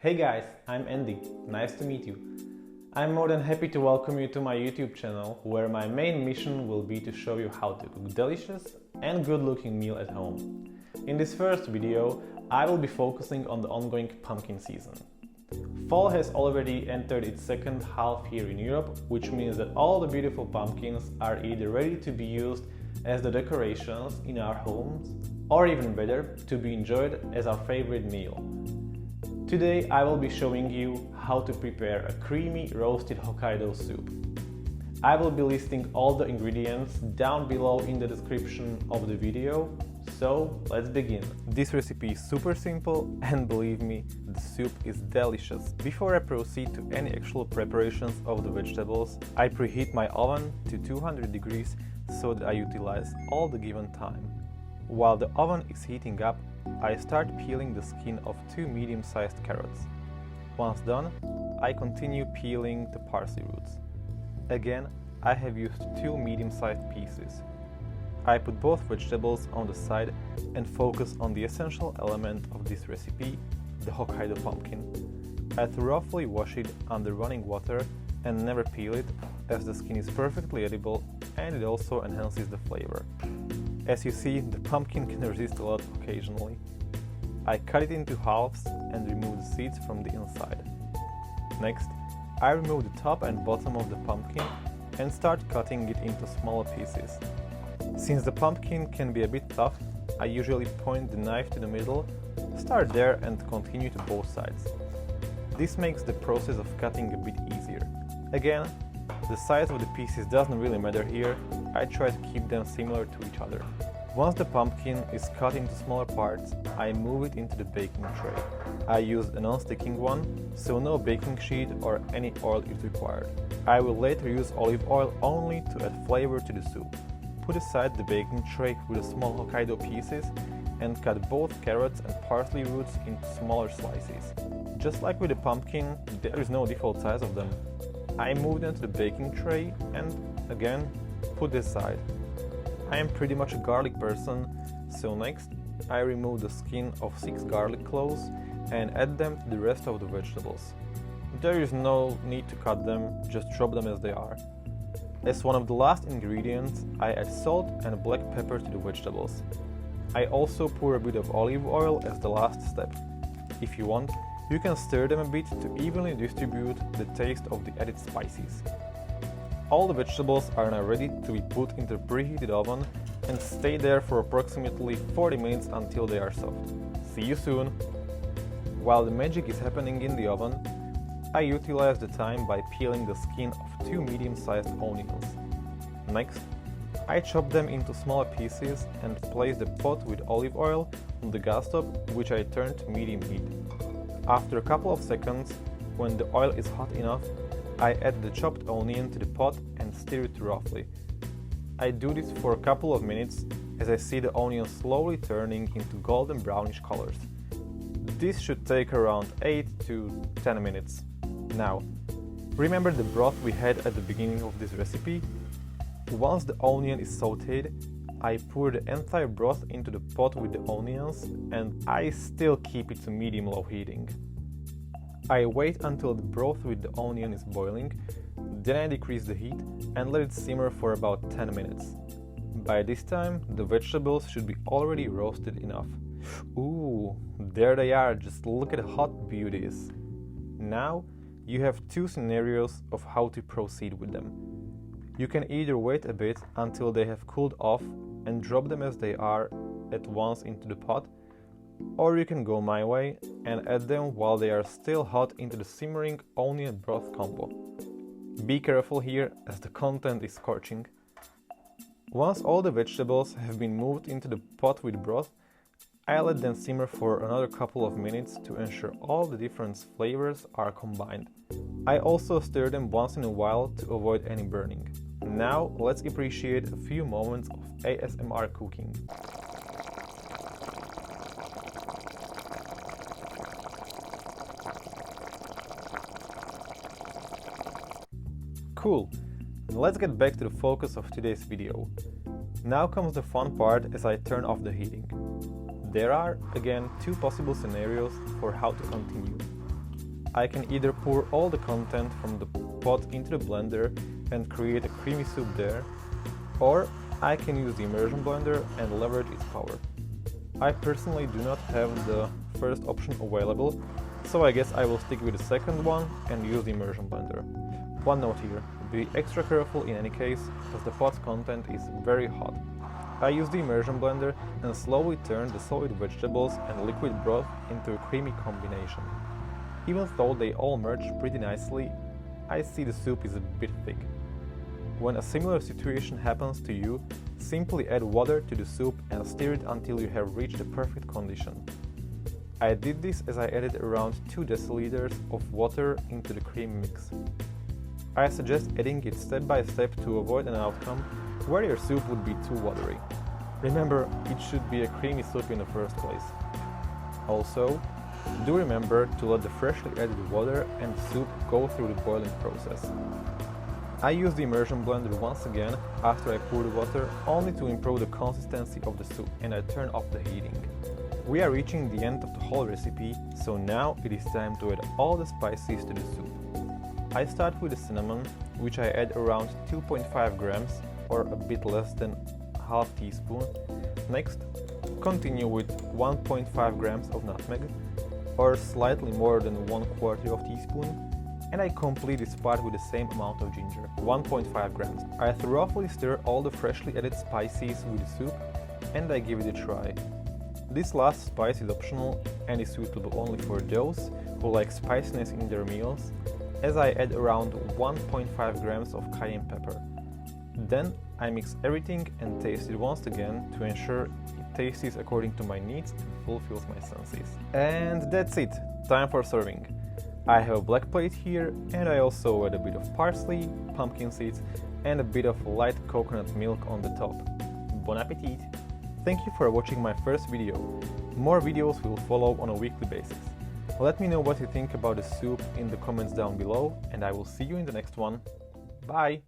Hey guys, I'm Andy. Nice to meet you. I'm more than happy to welcome you to my YouTube channel, where my main mission will be to show you how to cook delicious and good looking meal at home. In this first video, I will be focusing on the ongoing pumpkin season. Fall has already entered its second half here in Europe, which means that all the beautiful pumpkins are either ready to be used as the decorations in our homes, or even better, to be enjoyed as our favorite meal. Today I will be showing you how to prepare a creamy roasted Hokkaido soup. I will be listing all the ingredients down below in the description of the video, so let's begin. This recipe is super simple and believe me, the soup is delicious. Before I proceed to any actual preparations of the vegetables, I preheat my oven to 200 degrees so that I utilize all the given time. While the oven is heating up, I start peeling the skin of 2 medium-sized carrots. Once done, I continue peeling the parsley roots. Again, I have used 2 medium-sized pieces. I put both vegetables on the side and focus on the essential element of this recipe, the Hokkaido pumpkin. I thoroughly wash it under running water and never peel it, as the skin is perfectly edible and it also enhances the flavor. As you see, the pumpkin can resist a lot occasionally. I cut it into halves and remove the seeds from the inside. Next, I remove the top and bottom of the pumpkin and start cutting it into smaller pieces. Since the pumpkin can be a bit tough, I usually point the knife to the middle, start there and continue to both sides. This makes the process of cutting a bit easier. Again, the size of the pieces doesn't really matter here, I try to keep them similar to each other. Once the pumpkin is cut into smaller parts, I move it into the baking tray. I used a non-sticking one, so no baking sheet or any oil is required. I will later use olive oil only to add flavor to the soup. Put aside the baking tray with the small Hokkaido pieces and cut both carrots and parsley roots into smaller slices. Just like with the pumpkin, there is no default size of them. I move them to the baking tray and, again, put this aside. I am pretty much a garlic person, so next I remove the skin of 6 garlic cloves and add them to the rest of the vegetables. There is no need to cut them, just drop them as they are. As one of the last ingredients, I add salt and black pepper to the vegetables. I also pour a bit of olive oil as the last step. If you want, you can stir them a bit to evenly distribute the taste of the added spices. All the vegetables are now ready to be put into the preheated oven and stay there for approximately 40 minutes until they are soft. See you soon! While the magic is happening in the oven, I utilize the time by peeling the skin of 2 medium-sized onions. Next, I chop them into smaller pieces and place the pot with olive oil on the gas stove, which I turn to medium heat. After a couple of seconds, when the oil is hot enough, I add the chopped onion to the pot and stir it roughly. I do this for a couple of minutes as I see the onion slowly turning into golden brownish colors. This should take around 8 to 10 minutes. Now, remember the broth we had at the beginning of this recipe? Once the onion is sautéed, I pour the entire broth into the pot with the onions and I still keep it to medium-low heating. I wait until the broth with the onion is boiling, then I decrease the heat and let it simmer for about 10 minutes. By this time, the vegetables should be already roasted enough. Ooh, there they are, just look at the hot beauties. Now, you have 2 scenarios of how to proceed with them. You can either wait a bit until they have cooled off and drop them as they are at once into the pot, or you can go my way and add them while they are still hot into the simmering onion broth combo. Be careful here as the content is scorching. Once all the vegetables have been moved into the pot with broth, I let them simmer for another couple of minutes to ensure all the different flavors are combined. I also stir them once in a while to avoid any burning. Now let's appreciate a few moments of ASMR cooking. Cool, let's get back to the focus of today's video. Now comes the fun part as I turn off the heating. There are, again, two possible scenarios for how to continue. I can either pour all the content from the pot into the blender and create a creamy soup there, or I can use the immersion blender and leverage its power. I personally do not have the first option available, so I guess I will stick with the second one and use the immersion blender. One note here, be extra careful in any case, as the pot's content is very hot. I use the immersion blender and slowly turn the solid vegetables and liquid broth into a creamy combination. Even though they all merge pretty nicely, I see the soup is a bit thick. When a similar situation happens to you, simply add water to the soup and stir it until you have reached the perfect condition. I did this as I added around 2 deciliters of water into the cream mix. I suggest adding it step by step to avoid an outcome where your soup would be too watery. Remember, it should be a creamy soup in the first place. Also, do remember to let the freshly added water and soup go through the boiling process. I use the immersion blender once again after I pour the water, only to improve the consistency of the soup, and I turn off the heating. We are reaching the end of the whole recipe, so now it is time to add all the spices to the soup. I start with the cinnamon, which I add around 2.5 grams or a bit less than half teaspoon. Next, continue with 1.5 grams of nutmeg, or slightly more than 1/4 of teaspoon, and I complete this part with the same amount of ginger, 1.5 grams. I thoroughly stir all the freshly added spices with the soup, and I give it a try. This last spice is optional and is suitable only for those who like spiciness in their meals, as I add around 1.5 grams of cayenne pepper. Then I mix everything and taste it once again to ensure it tastes according to my needs and fulfills my senses. And that's it, time for serving. I have a black plate here, and I also add a bit of parsley, pumpkin seeds and a bit of light coconut milk on the top. Bon appetit! Thank you for watching my first video. More videos will follow on a weekly basis. Let me know what you think about the soup in the comments down below, and I will see you in the next one. Bye!